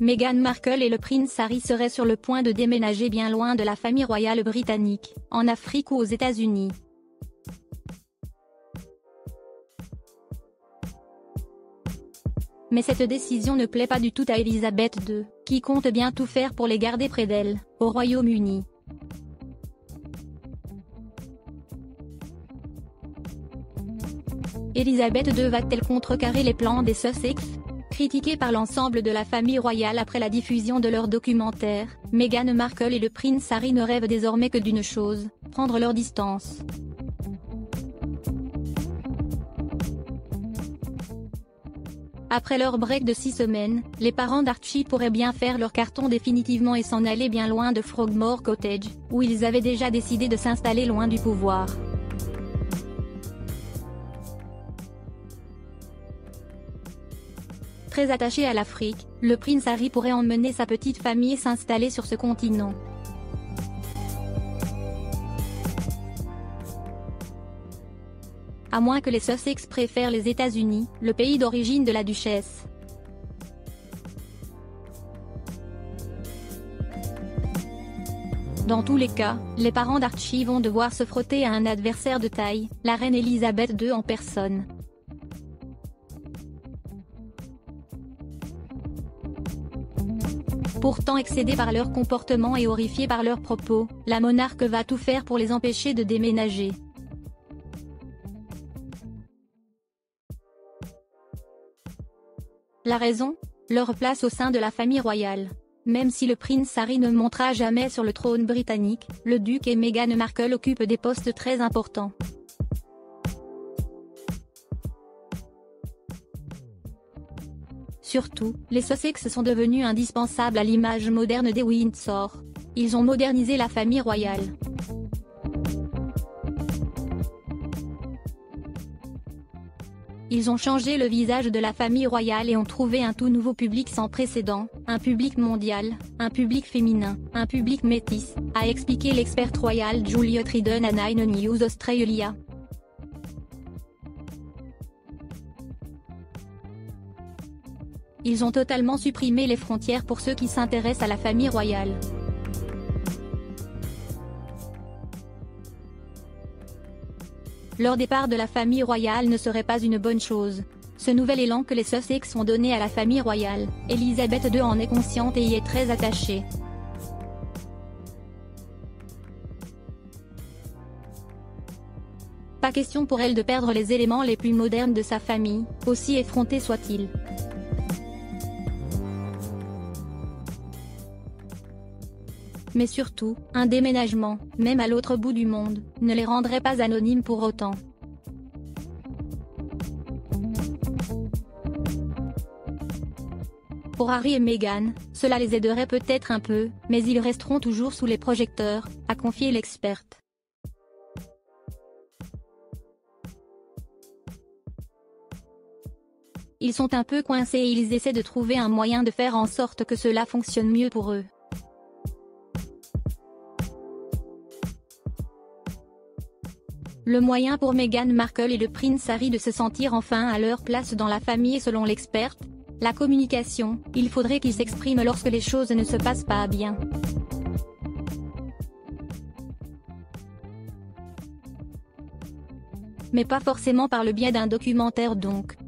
Meghan Markle et le prince Harry seraient sur le point de déménager bien loin de la famille royale britannique, en Afrique ou aux États-Unis. Mais cette décision ne plaît pas du tout à Elisabeth II, qui compte bien tout faire pour les garder près d'elle, au Royaume-Uni. Elisabeth II va-t-elle contrecarrer les plans des Sussex? Critiqués par l'ensemble de la famille royale après la diffusion de leur documentaire, Meghan Markle et le prince Harry ne rêvent désormais que d'une chose, prendre leur distance. Après leur break de 6 semaines, les parents d'Archie pourraient bien faire leur carton définitivement et s'en aller bien loin de Frogmore Cottage, où ils avaient déjà décidé de s'installer loin du pouvoir. Très attaché à l'Afrique, le prince Harry pourrait emmener sa petite famille s'installer sur ce continent. À moins que les Sussex préfèrent les États-Unis, le pays d'origine de la duchesse. Dans tous les cas, les parents d'Archie vont devoir se frotter à un adversaire de taille, la reine Elisabeth II en personne. Pourtant excédée par leur comportement et horrifiée par leurs propos, la monarque va tout faire pour les empêcher de déménager. La raison? Leur place au sein de la famille royale. Même si le prince Harry ne montera jamais sur le trône britannique, le duc et Meghan Markle occupent des postes très importants. Surtout, les Sussex sont devenus indispensables à l'image moderne des Windsor. Ils ont modernisé la famille royale. Ils ont changé le visage de la famille royale et ont trouvé un tout nouveau public sans précédent, un public mondial, un public féminin, un public métis, a expliqué l'experte royale Julia Tridon à Nine News Australia. Ils ont totalement supprimé les frontières pour ceux qui s'intéressent à la famille royale. Leur départ de la famille royale ne serait pas une bonne chose. Ce nouvel élan que les Sussex ont donné à la famille royale, Elisabeth II en est consciente et y est très attachée. Pas question pour elle de perdre les éléments les plus modernes de sa famille, aussi effrontés soient-ils. Mais surtout, un déménagement, même à l'autre bout du monde, ne les rendrait pas anonymes pour autant. Pour Harry et Meghan, cela les aiderait peut-être un peu, mais ils resteront toujours sous les projecteurs, a confié l'experte. Ils sont un peu coincés et ils essaient de trouver un moyen de faire en sorte que cela fonctionne mieux pour eux. Le moyen pour Meghan Markle et le prince Harry de se sentir enfin à leur place dans la famille selon l'experte, la communication, il faudrait qu'ils s'expriment lorsque les choses ne se passent pas bien. Mais pas forcément par le biais d'un documentaire donc.